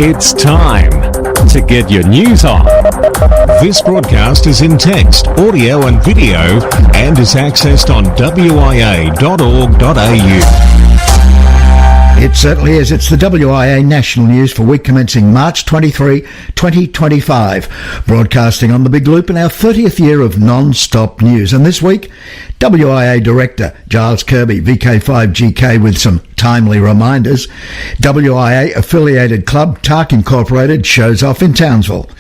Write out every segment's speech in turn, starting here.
It's time to get your news on. This broadcast is in text, audio and video and is accessed on wia.org.au. It certainly is. It's the WIA National News for week commencing March 23, 2025, broadcasting on the Big Loop in our 30th year of non-stop news. And this week, WIA Director Giles Kirby, VK5GK, with some timely reminders. WIA affiliated club TARC Incorporated shows off in Townsville.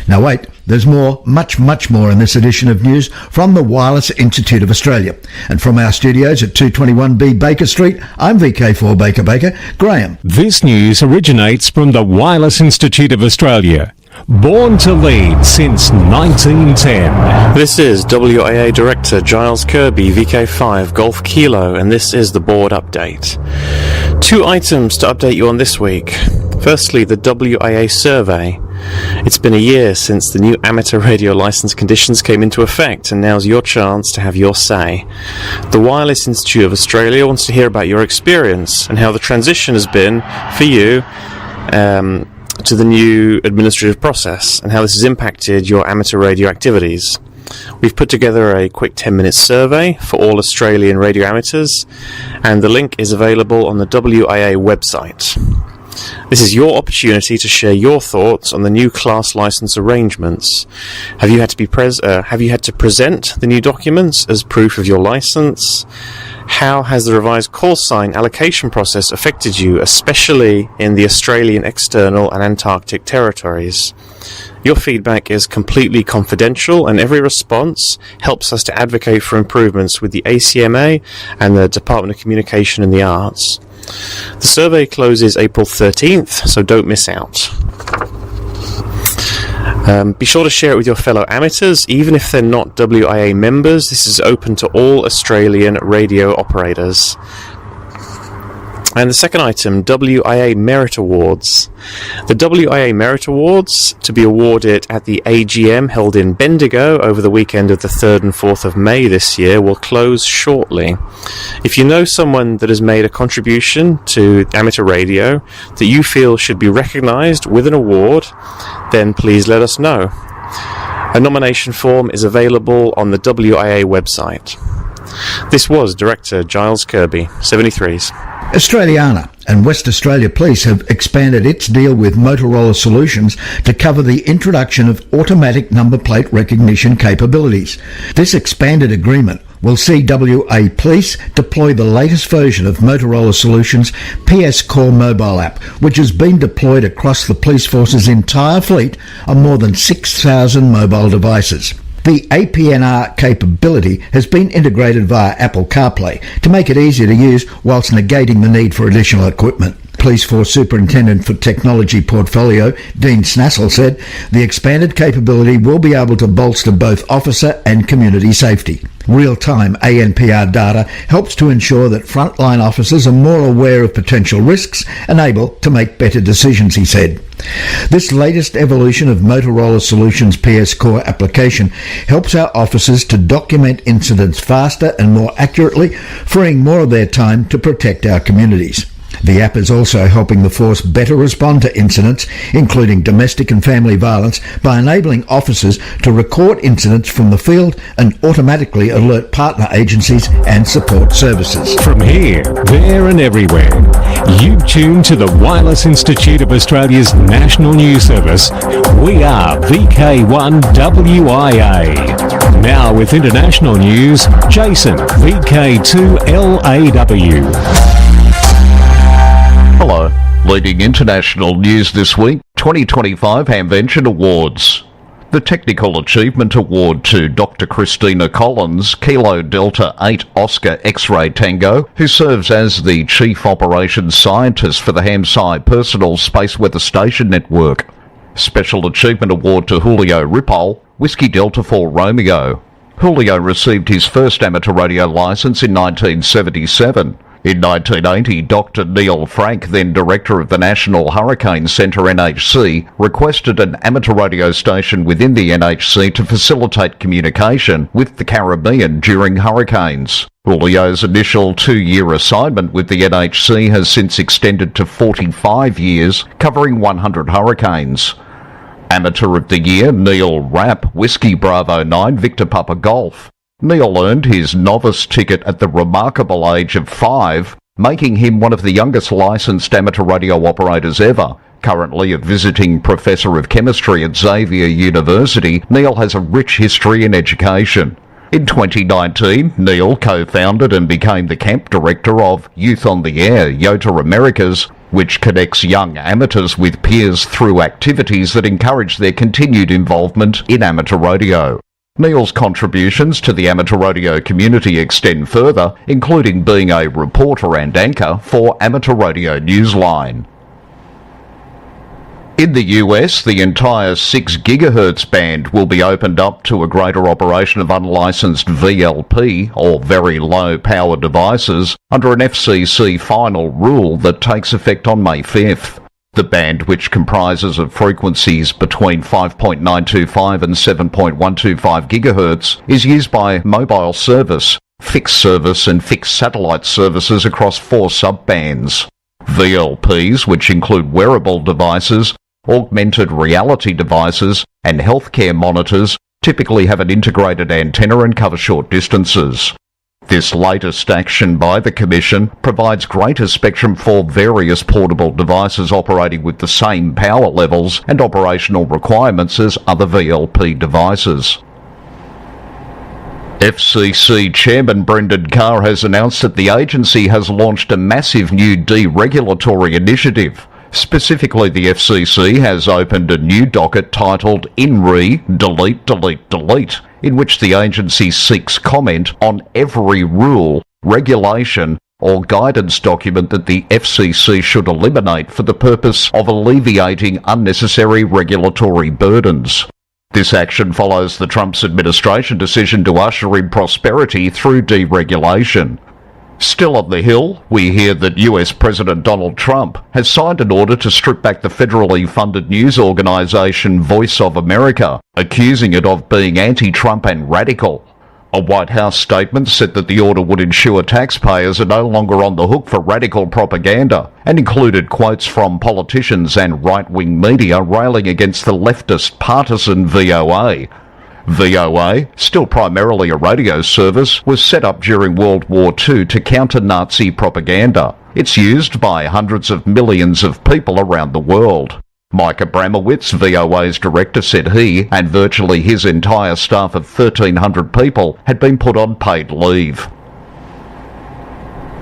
Now wait, there's more, much more in this edition of news from the Wireless Institute of Australia. And from our studios at 221B Baker Street, I'm VK4 Baker Graham. This news originates from the Wireless Institute of Australia. Born to lead since 1910. This is WIA Director Giles Kirby, VK5 Golf Kilo, and this is the board update. Two items to update you on this week. Firstly, the WIA survey. It's been a year since the new amateur radio license conditions came into effect, and now's your chance to have your say. The Wireless Institute of Australia wants to hear about your experience and how the transition has been for you to the new administrative process and how this has impacted your amateur radio activities. We've put together a quick 10-minute survey for all Australian radio amateurs, and the link is available on the WIA website. This is your opportunity to share your thoughts on the new class license arrangements. Have you had to present the new documents as proof of your license? How has the revised call sign allocation process affected you, especially in the Australian external and Antarctic territories? Your feedback is completely confidential, and every response helps us to advocate for improvements with the ACMA and the Department of Communication and the Arts. The survey closes April 13th, so don't miss out. Be sure to share it with your fellow amateurs, even if they're not WIA members. This is open to all Australian radio operators. And the second item, WIA Merit Awards. The WIA Merit Awards, to be awarded at the AGM held in Bendigo over the weekend of the 3rd and 4th of May this year, will close shortly. If you know someone that has made a contribution to amateur radio that you feel should be recognised with an award, then please let us know. A nomination form is available on the WIA website. This was Director Giles Kirby, 73s. Australiana and West Australia Police have expanded its deal with Motorola Solutions to cover the introduction of automatic number plate recognition capabilities. This expanded agreement will see WA Police deploy the latest version of Motorola Solutions' PS Core mobile app, which has been deployed across the police force's entire fleet on more than 6,000 mobile devices. The APNR capability has been integrated via Apple CarPlay to make it easier to use whilst negating the need for additional equipment. Police Force Superintendent for Technology Portfolio, Dean Snassel, said the expanded capability will be able to bolster both officer and community safety. Real-time ANPR data helps to ensure that frontline officers are more aware of potential risks and able to make better decisions, he said. This latest evolution of Motorola Solutions' PS Core application helps our officers to document incidents faster and more accurately, freeing more of their time to protect our communities. The app is also helping the force better respond to incidents, including domestic and family violence, by enabling officers to record incidents from the field and automatically alert partner agencies and support services. From here, there and everywhere, you've tuned to the Wireless Institute of Australia's National News Service. We are VK1WIA. Now with international news, Jason, VK2LAW. Hello. Leading international news this week, 2025 Hamvention Awards. The Technical Achievement Award to Dr. Christina Collins, Kilo Delta 8 Oscar X-Ray Tango, who serves as the Chief Operations Scientist for the HamSci Personal Space Weather Station Network. Special Achievement Award to Julio Ripoll, Whiskey Delta 4 Romeo. Julio received his first amateur radio license in 1977. In 1980, Dr. Neil Frank, then director of the National Hurricane Centre NHC, requested an amateur radio station within the NHC to facilitate communication with the Caribbean during hurricanes. Julio's initial 2-year assignment with the NHC has since extended to 45 years, covering 100 hurricanes. Amateur of the Year, Neil Rapp, Whiskey Bravo 9, Victor Papa Golf. Neil earned his novice ticket at the remarkable age of 5, making him one of the youngest licensed amateur radio operators ever. Currently a visiting professor of chemistry at Xavier University, Neil has a rich history in education. In 2019, Neil co-founded and became the camp director of Youth on the Air, YOTA Americas, which connects young amateurs with peers through activities that encourage their continued involvement in amateur radio. Neil's contributions to the amateur radio community extend further, including being a reporter and anchor for Amateur Radio Newsline. In the US, the entire 6 GHz band will be opened up to a greater operation of unlicensed VLP, or very low power devices, under an FCC final rule that takes effect on May 5th. The band, which comprises of frequencies between 5.925 and 7.125 GHz, is used by mobile service, fixed service and fixed satellite services across 4 sub-bands. VLPs, which include wearable devices, augmented reality devices, and healthcare monitors, typically have an integrated antenna and cover short distances. This latest action by the Commission provides greater spectrum for various portable devices operating with the same power levels and operational requirements as other VLP devices. FCC Chairman Brendan Carr has announced that the agency has launched a massive new deregulatory initiative. Specifically, the FCC has opened a new docket titled INRI Delete Delete Delete, in which the agency seeks comment on every rule, regulation, or guidance document that the FCC should eliminate for the purpose of alleviating unnecessary regulatory burdens. This action follows the Trump administration decision to usher in prosperity through deregulation. Still on the Hill, we hear that US President Donald Trump has signed an order to strip back the federally funded news organisation Voice of America, accusing it of being anti-Trump and radical. A White House statement said that the order would ensure taxpayers are no longer on the hook for radical propaganda, and included quotes from politicians and right-wing media railing against the leftist partisan VOA. VOA, still primarily a radio service, was set up during World War II to counter Nazi propaganda. It's used by hundreds of millions of people around the world. Mike Abramowitz, VOA's director, said he and virtually his entire staff of 1,300 people had been put on paid leave.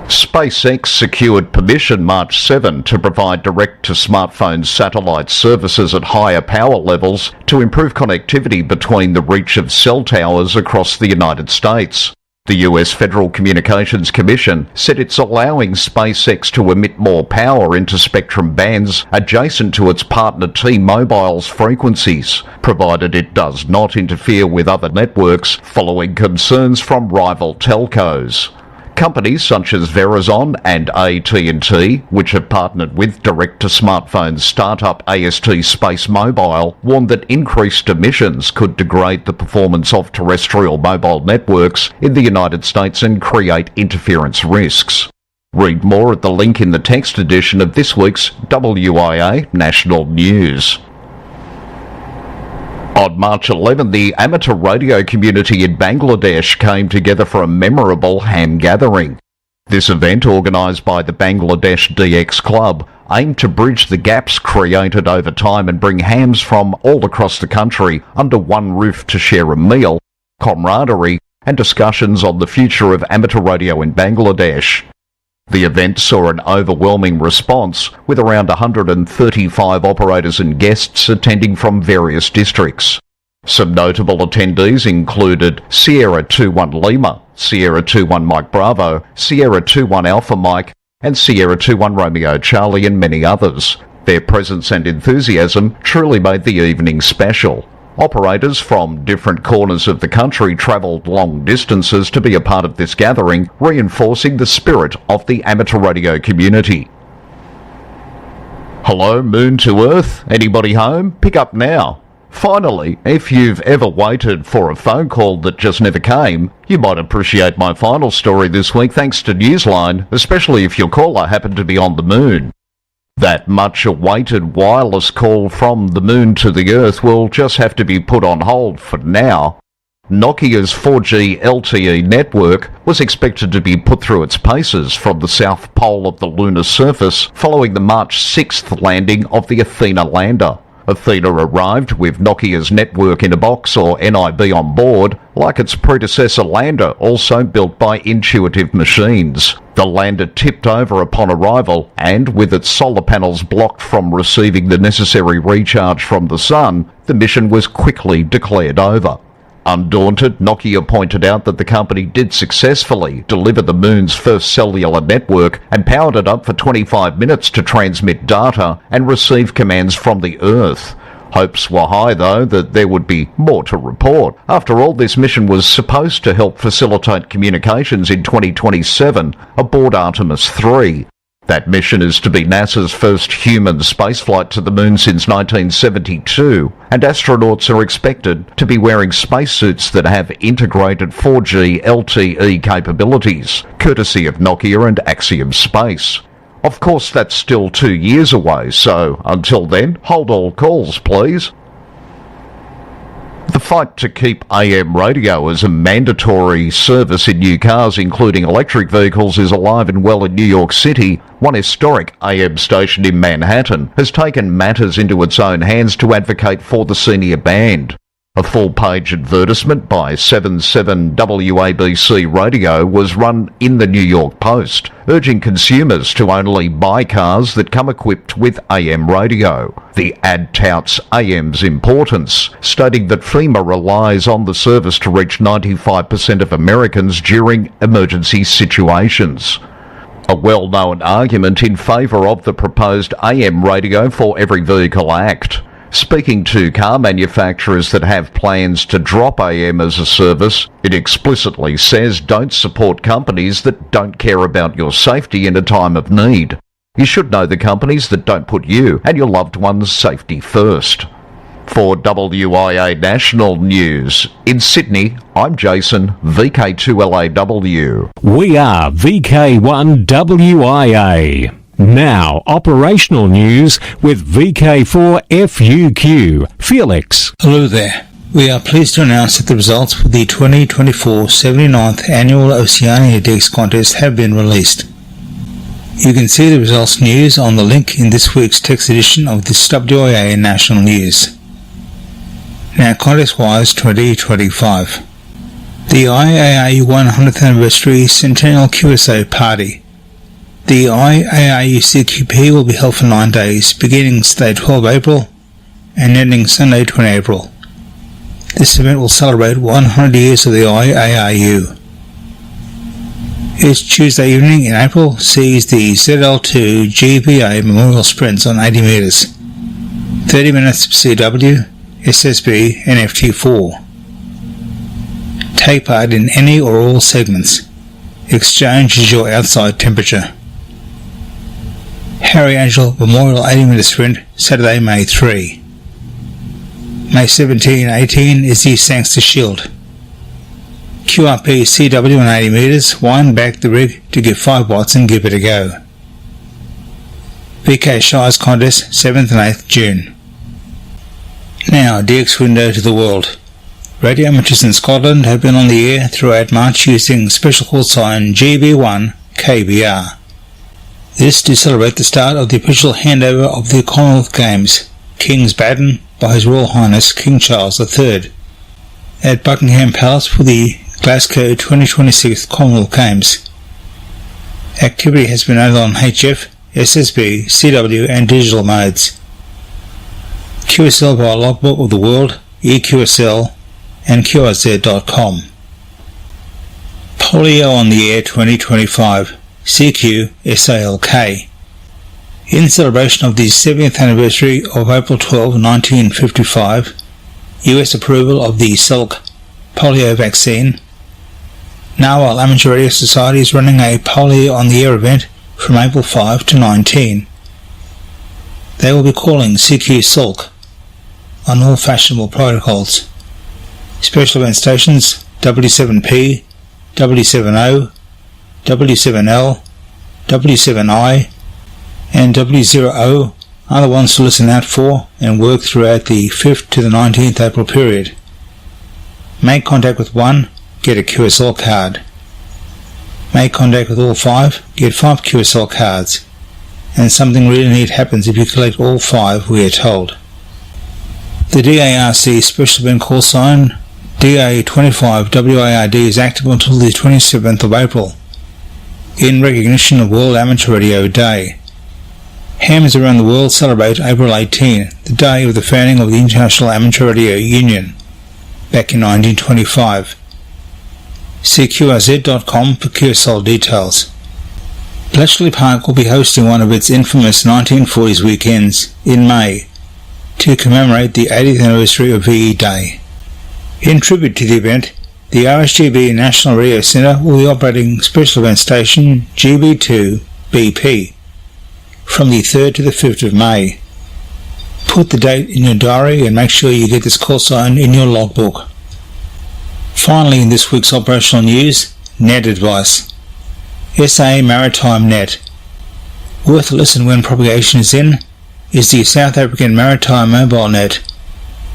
SpaceX secured permission March 7 to provide direct-to-smartphone satellite services at higher power levels to improve connectivity between the reach of cell towers across the United States. The US Federal Communications Commission said it's allowing SpaceX to emit more power into spectrum bands adjacent to its partner T-Mobile's frequencies, provided it does not interfere with other networks following concerns from rival telcos. Companies such as Verizon and AT&T, which have partnered with direct-to-smartphone startup AST Space Mobile, warned that increased emissions could degrade the performance of terrestrial mobile networks in the United States and create interference risks. Read more at the link in the text edition of this week's WIA National News. On March 11, the amateur radio community in Bangladesh came together for a memorable ham gathering. This event, organised by the Bangladesh DX Club, aimed to bridge the gaps created over time and bring hams from all across the country under one roof to share a meal, camaraderie, and discussions on the future of amateur radio in Bangladesh. The event saw an overwhelming response, with around 135 operators and guests attending from various districts. Some notable attendees included Sierra 21 Lima, Sierra 21 Mike Bravo, Sierra 21 Alpha Mike, and Sierra 21 Romeo Charlie, and many others. Their presence and enthusiasm truly made the evening special. Operators from different corners of the country travelled long distances to be a part of this gathering, reinforcing the spirit of the amateur radio community. Hello, Moon to Earth? Anybody home? Pick up now. Finally, if you've ever waited for a phone call that just never came, you might appreciate my final story this week thanks to Newsline, especially if your caller happened to be on the Moon. That much-awaited wireless call from the Moon to the Earth will just have to be put on hold for now. Nokia's 4G LTE network was expected to be put through its paces from the south pole of the lunar surface following the March 6th landing of the Athena lander. Athena arrived with Nokia's network in a box, or NIB, on board, like its predecessor lander, also built by Intuitive Machines. The lander tipped over upon arrival, and with its solar panels blocked from receiving the necessary recharge from the sun, the mission was quickly declared over. Undaunted, Nokia pointed out that the company did successfully deliver the Moon's first cellular network and powered it up for 25 minutes to transmit data and receive commands from the Earth. Hopes were high, though, that there would be more to report. After all, this mission was supposed to help facilitate communications in 2027 aboard Artemis 3. That mission is to be NASA's first human spaceflight to the Moon since 1972, and astronauts are expected to be wearing spacesuits that have integrated 4G LTE capabilities, courtesy of Nokia and Axiom Space. Of course, that's still 2 years away, so until then, hold all calls, please. The fight to keep AM radio as a mandatory service in new cars, including electric vehicles, is alive and well in New York City. One historic AM station in Manhattan has taken matters into its own hands to advocate for the senior band. A full-page advertisement by 77 WABC Radio was run in the New York Post, urging consumers to only buy cars that come equipped with AM radio. The ad touts AM's importance, stating that FEMA relies on the service to reach 95% of Americans during emergency situations. A well-known argument in favour of the proposed AM Radio for Every Vehicle Act. Speaking to car manufacturers that have plans to drop AM as a service, it explicitly says don't support companies that don't care about your safety in a time of need. You should know the companies that don't put you and your loved ones' safety first. For WIA National News, in Sydney, I'm Jason, VK2LAW. We are VK1WIA. Now, operational news with VK4FUQ. Felix. Hello there. We are pleased to announce that the results for the 2024 79th Annual Oceania Dex Contest have been released. You can see the results news on the link in this week's text edition of this WIA National News. Now, contest-wise 2025. The IAA 100th Anniversary Centennial QSO Party. The IAAU CQP will be held for 9 days, beginning Saturday 12 April and ending Sunday 20 April. This event will celebrate 100 years of the IAAU. Each Tuesday evening in April sees the ZL2 GBA Memorial Sprints on 80 metres, 30 minutes CW, SSB and FT4. Take part in any or all segments. Exchange is your outside temperature. Harry Angel Memorial 80-metre Sprint, Saturday, May 3. May 17 and 18 is the Sangster Shield. QRP CW on 80 metres, wind back the rig to give 5 watts and give it a go. VK Shires Contest, 7th and 8th June. Now, DX window to the world. Radio amateurs in Scotland have been on the air throughout March using special call sign GB1 KBR. This to celebrate the start of the official handover of the Commonwealth Games, King's Baton, by His Royal Highness King Charles III, at Buckingham Palace for the Glasgow 2026 Commonwealth Games. Activity has been added on HF, SSB, CW and digital modes. QSL by Logbook of the World, EQSL and QRZ.com. Polio on the Air 2025, CQ SALK. In celebration of the 70th anniversary of April 12, 1955, US approval of the Salk polio vaccine. Narwhal Amateur Radio Society is running a polio on the air event from April 5 to 19. They will be calling CQ Salk on all fashionable protocols. Special event stations W7P, W7O, W7L, W7I and W0O are the ones to listen out for and work throughout the 5th to the 19th April period. Make contact with 1, get a QSL card. Make contact with all 5, get 5 QSL cards. And something really neat happens if you collect all 5, we are told. The DARC special event call sign DA25WARD is active until the 27th of April, in recognition of World Amateur Radio Day. Hams around the world celebrate April 18, the day of the founding of the International Amateur Radio Union, back in 1925. See QRZ.com for QSL details. Bletchley Park will be hosting one of its infamous 1940s weekends in May to commemorate the 80th anniversary of VE Day. In tribute to the event, the RSGB National Radio Centre will be operating special event station GB2 BP from the 3rd to the 5th of May. Put the date in your diary and make sure you get this call sign in your logbook. Finally, in this week's operational news, net advice. SA Maritime Net. Worth a listen when propagation is in is the South African Maritime Mobile Net,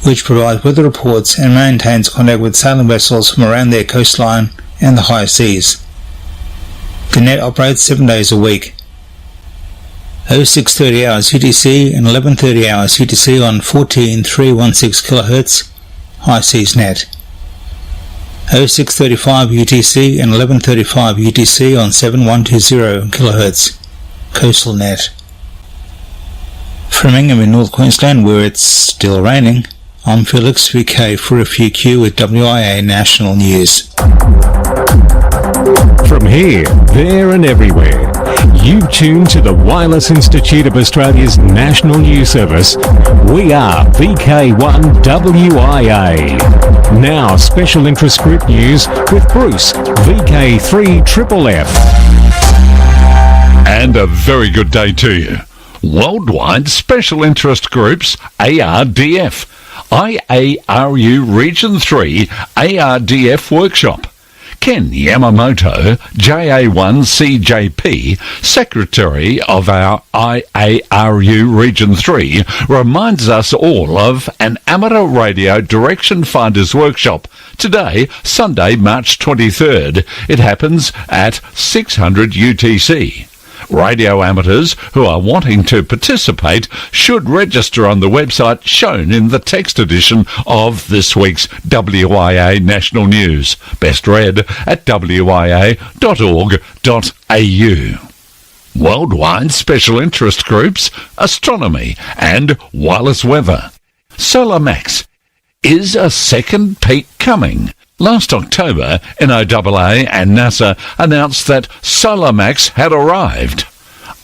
which provides weather reports and maintains contact with sailing vessels from around their coastline and the high seas. The net operates 7 days a week. 0630 hours UTC and 1130 hours UTC on 14316 kHz high seas net. 0635 UTC and 1135 UTC on 7120 kHz coastal net. From Ingham in North Queensland, where it's still raining, I'm Felix VK for a FUQ with WIA National News. From here, there and everywhere, you've tuned to the Wireless Institute of Australia's National News Service. We are VK1 WIA. Now, special interest group news with Bruce, VK3FFF. And a very good day to you. Worldwide Special Interest Groups ARDF. IARU Region 3 ARDF Workshop. Ken Yamamoto, JA1CJP, Secretary of our IARU Region 3, reminds us all of an amateur radio direction finders workshop today, Sunday, March 23rd. It happens at 600 UTC. Radio amateurs who are wanting to participate should register on the website shown in the text edition of this week's WIA National News, best read at wia.org.au. Worldwide Special Interest Groups, Astronomy and Wireless Weather. Solar Max. Is a second peak coming? Last October, NOAA and NASA announced that Solar Max had arrived.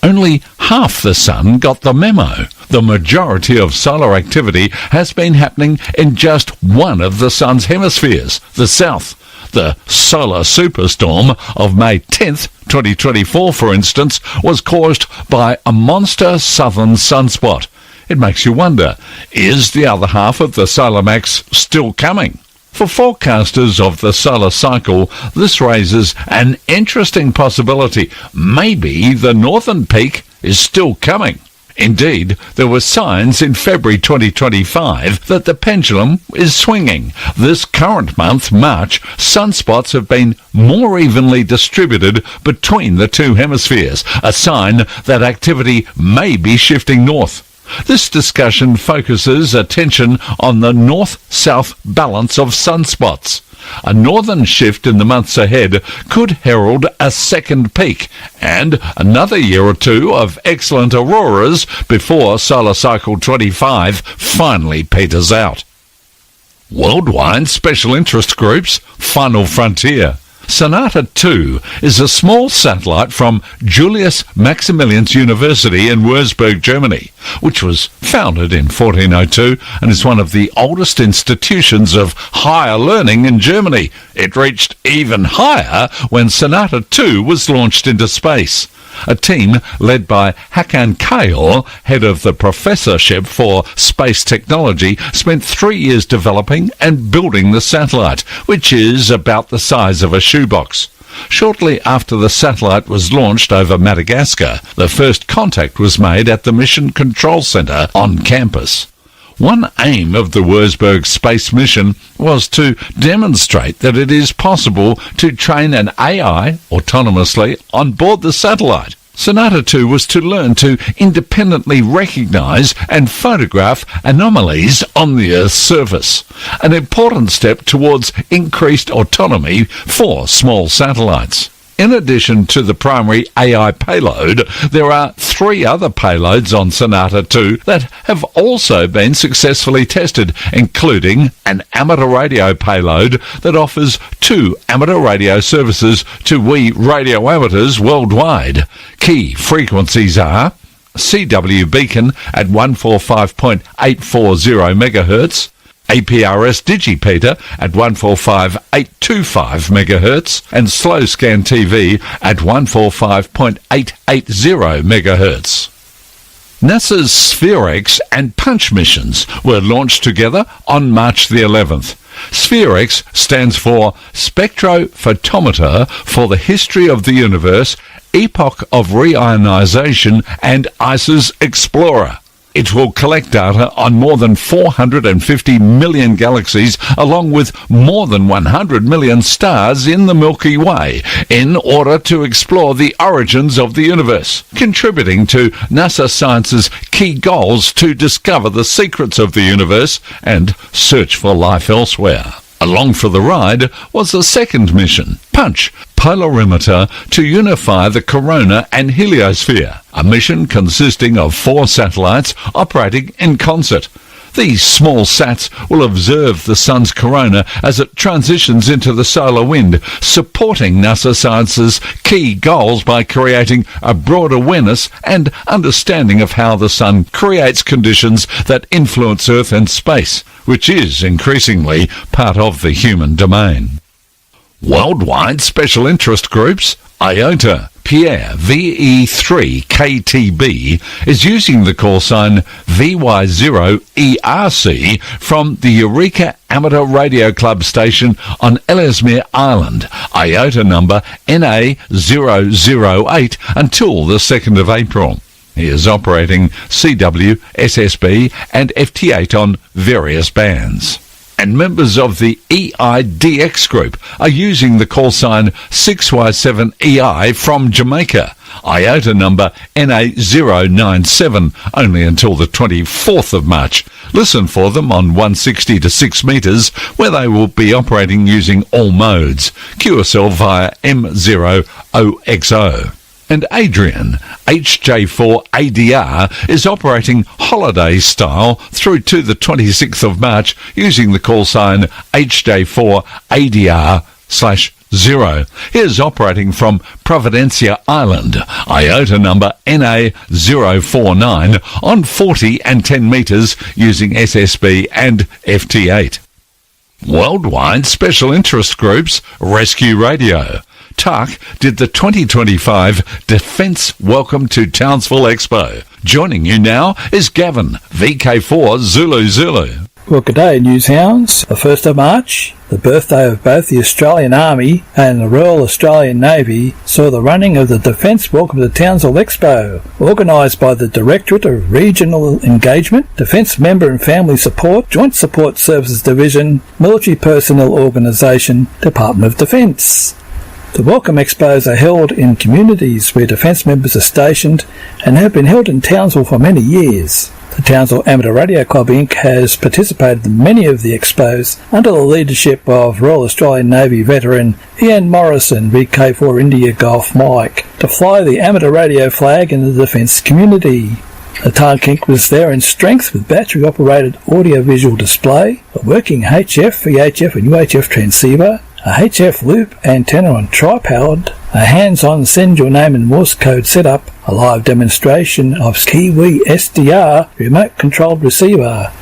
Only half the sun got the memo. The majority of solar activity has been happening in just one of the sun's hemispheres, the south. The solar superstorm of May 10th, 2024, for instance, was caused by a monster southern sunspot. It makes you wonder, is the other half of the Solar Max still coming? For forecasters of the solar cycle, this raises an interesting possibility. Maybe the northern peak is still coming. Indeed, there were signs in February 2025 that the pendulum is swinging. This current month, March, sunspots have been more evenly distributed between the two hemispheres, a sign that activity may be shifting north. This discussion focuses attention on the north-south balance of sunspots. A northern shift in the months ahead could herald a second peak and another year or two of excellent auroras before Solar Cycle 25 finally peters out. Worldwide Special Interest Groups, Final Frontier. Sonata 2 is a small satellite from Julius Maximilians University in Würzburg, Germany, which was founded in 1402 and is one of the oldest institutions of higher learning in Germany. It reached even higher when Sonata 2 was launched into space. A team led by Hakan Kayal, head of the Professorship for Space Technology, spent 3 years developing and building the satellite, which is about the size of a shoebox. Shortly after the satellite was launched over Madagascar, the first contact was made at the Mission Control Center on campus. One aim of the Würzburg space mission was to demonstrate that it is possible to train an AI autonomously on board the satellite. Sonata 2 was to learn to independently recognize and photograph anomalies on the Earth's surface, an important step towards increased autonomy for small satellites. In addition to the primary AI payload, there are 3 other payloads on Sonata 2 that have also been successfully tested, including an amateur radio payload that offers 2 amateur radio services to we radio amateurs worldwide. Key frequencies are CW beacon at 145.840 MHz, APRS Digipeater at 145.825 MHz and Slow Scan TV at 145.880 MHz. NASA's SphereX and Punch missions were launched together on March the 11th. SphereX stands for Spectrophotometer for the History of the Universe, Epoch of Reionization and ICE's Explorer. It will collect data on more than 450 million galaxies, along with more than 100 million stars in the Milky Way, in order to explore the origins of the universe, contributing to NASA Science's key goals to discover the secrets of the universe and search for life elsewhere. Along for the ride was the second mission, Punch, polarimeter to unify the corona and heliosphere, a mission consisting of 4 satellites operating in concert. These small sats will observe the sun's corona as it transitions into the solar wind, supporting NASA Science's key goals by creating a broad awareness and understanding of how the sun creates conditions that influence Earth and space, which is increasingly part of the human domain. Worldwide special interest groups, IOTA, Pierre VE3KTB, is using the call sign VY0ERC from the Eureka Amateur Radio Club station on Ellesmere Island, IOTA number NA008, until the 2nd of April. He is operating CW, SSB and FT8 on various bands. And members of the EIDX group are using the call sign 6Y7EI from Jamaica, IOTA number NA097, only until the 24th of March. Listen for them on 160 to 6 metres, where they will be operating using all modes, QSL via M0OXO. And Adrian, HJ4ADR, is operating holiday style through to the 26th of March using the call sign HJ4ADR/0. He is operating from Providencia Island, IOTA number NA049, on 40 and 10 metres using SSB and FT8. Worldwide special interest groups, Rescue Radio. TARC did the 2025 Defence Welcome to Townsville Expo. Joining you now is Gavin, VK4 Zulu Zulu. Well, good day, Newshounds. The 1st of March, the birthday of both the Australian Army and the Royal Australian Navy, saw the running of the Defence Welcome to Townsville Expo, organised by the Directorate of Regional Engagement, Defence Member and Family Support, Joint Support Services Division, Military Personnel Organisation, Department of Defence. The Welcome Expos are held in communities where Defence members are stationed and have been held in Townsville for many years. The Townsville Amateur Radio Club Inc. has participated in many of the expos under the leadership of Royal Australian Navy veteran Ian Morrison, VK4 India Golf Mike, to fly the amateur radio flag in the defence community. The TARC Inc. was there in strength with battery-operated audio-visual display, a working HF, VHF and UHF transceiver, a HF loop antenna on tri-powered, a hands-on send your name in Morse code setup, a live demonstration of Kiwi SDR remote controlled receiver,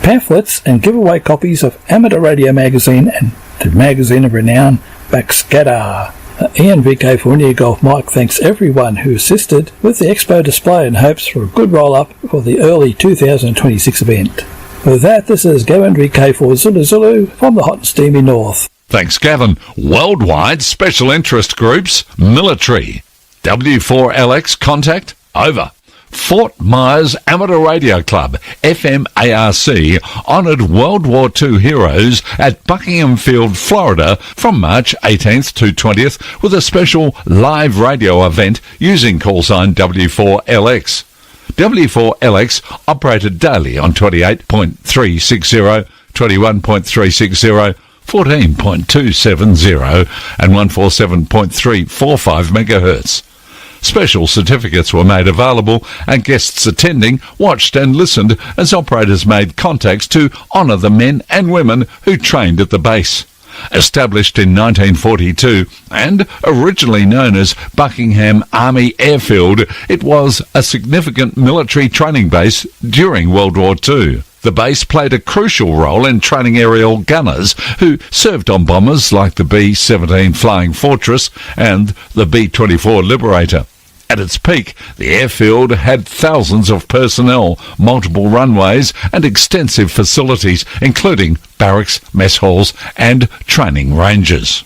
pamphlets and giveaway copies of Amateur Radio Magazine and the Magazine of Renown Backscatter. Ian VK for India Golf Mike thanks everyone who assisted with the expo display and hopes for a good roll-up for the early 2026 event. With that, this is Gavin VK for Zulu Zulu from the hot and steamy north. Thanks, Gavin. Worldwide Special Interest Groups, Military. W4LX contact, over. Fort Myers Amateur Radio Club, FMARC, honoured World War II heroes at Buckingham Field, Florida from March 18th to 20th with a special live radio event using call sign W4LX. W4LX operated daily on 28.360, 21.360, 14.270 and 147.345 MHz. Special certificates were made available and guests attending watched and listened as operators made contacts to honour the men and women who trained at the base. Established in 1942 and originally known as Buckingham Army Airfield, it was a significant military training base during World War II. The base played a crucial role in training aerial gunners who served on bombers like the B-17 Flying Fortress and the B-24 Liberator. At its peak, the airfield had thousands of personnel, multiple runways and extensive facilities, including barracks, mess halls and training ranges.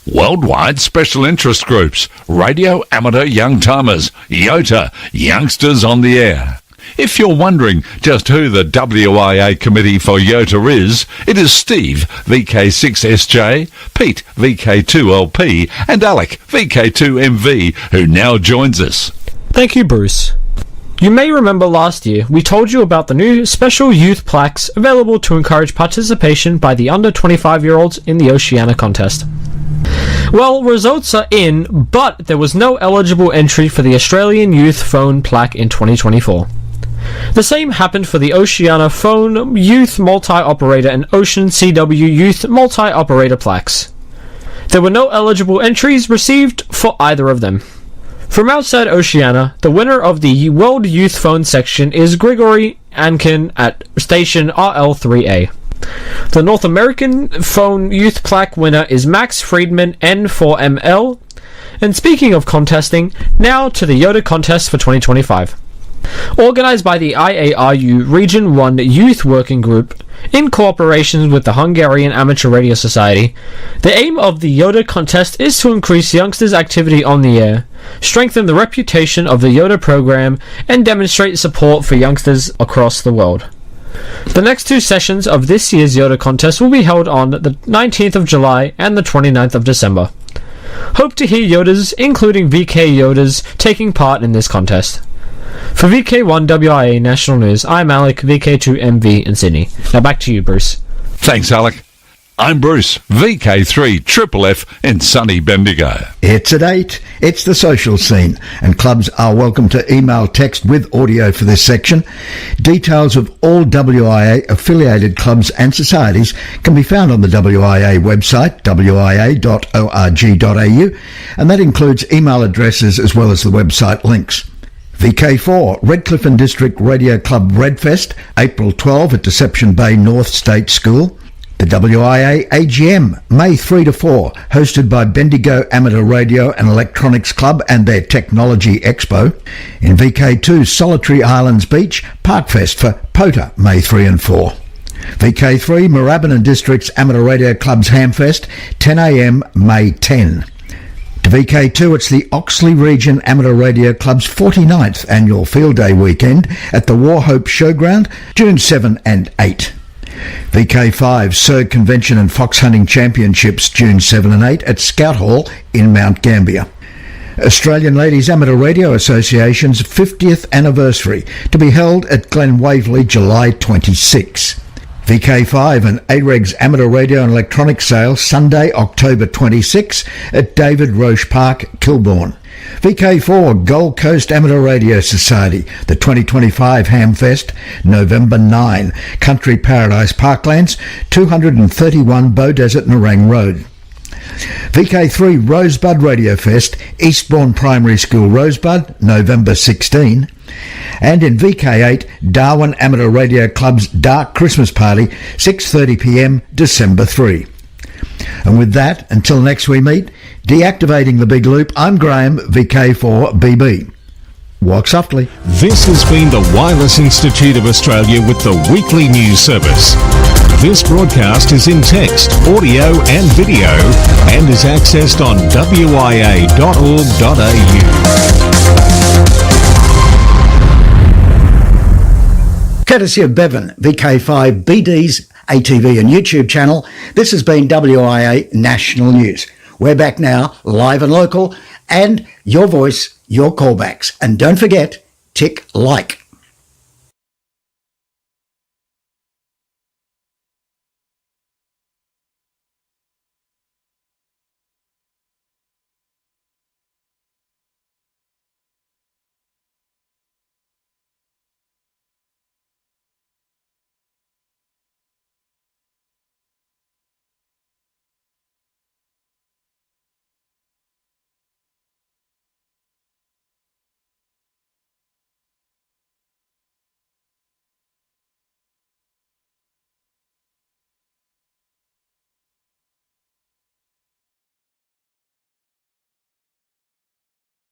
Worldwide Special Interest Groups, Radio Amateur Young Timers, YOTA, Youngsters on the Air. If you're wondering just who the WIA committee for YOTA is, it is Steve, VK6SJ, Pete, VK2LP, and Alec, VK2MV, who now joins us. Thank you, Bruce. You may remember last year we told you about the new special youth plaques available to encourage participation by the under 25-year-olds in the Oceania contest. Well, results are in, but there was no eligible entry for the Australian Youth Phone plaque in 2024. The same happened for the Oceania Phone Youth Multi-Operator and Ocean CW Youth Multi-Operator plaques. There were no eligible entries received for either of them. From outside Oceania, the winner of the World Youth Phone section is Gregory Ankin at station RL3A. The North American Phone Youth Plaque winner is Max Friedman N4ML. And speaking of contesting, now to the YOTA contest for 2025. Organised by the IARU Region 1 Youth Working Group in cooperation with the Hungarian Amateur Radio Society, the aim of the YOTA contest is to increase youngsters' activity on the air, strengthen the reputation of the YOTA program, and demonstrate support for youngsters across the world. The next two sessions of this year's YOTA contest will be held on the 19th of July and the 29th of December. Hope to hear YOTAs, including VK YOTAs, taking part in this contest. For VK1WIA National News, I'm Alec, VK2MV in Sydney. Now back to you, Bruce. Thanks, Alec. I'm Bruce, VK3FFF in sunny Bendigo. It's at 8. It's the social scene, and clubs are welcome to email text with audio for this section. Details of all WIA affiliated clubs and societies can be found on the WIA website, wia.org.au, and that includes email addresses as well as the website links. VK4, Redcliffe and District Radio Club Redfest, April 12 at Deception Bay North State School. The WIA AGM, May 3 to 4, hosted by Bendigo Amateur Radio and Electronics Club and their Technology Expo. In VK2, Solitary Islands Beach, Parkfest for POTA, May 3 and 4. VK3, Moorabbin and District's Amateur Radio Club's Hamfest, 10 a.m, May 10. To VK2, it's the Oxley Region Amateur Radio Club's 49th annual Field Day weekend at the Warhope Showground, June 7 and 8. VK5, Surg Convention and Fox Hunting Championships, June 7 and 8 at Scout Hall in Mount Gambier. Australian Ladies Amateur Radio Association's 50th anniversary, to be held at Glen Waverley, July 26. VK5 and AREG's Amateur Radio and Electronics Sale, Sunday, October 26 at David Roche Park, Kilbourne. VK4 Gold Coast Amateur Radio Society, the 2025 Hamfest, November 9, Country Paradise Parklands, 231 Beaudesert Nerang Road. VK3 Rosebud Radio Fest, Eastbourne Primary School Rosebud, November 16. And in VK8, Darwin Amateur Radio Club's Dark Christmas Party, 6:30pm, December 3. And with that, until next we meet, deactivating the big loop, I'm Graham, VK4BB. Walk softly. This has been the Wireless Institute of Australia with the weekly news service. This broadcast is in text, audio and video and is accessed on wia.org.au. Courtesy of Bevan, VK5BD's ATV and YouTube channel, this has been WIA National News. We're back now, live and local, and your voice, your callbacks. And don't forget, tick like.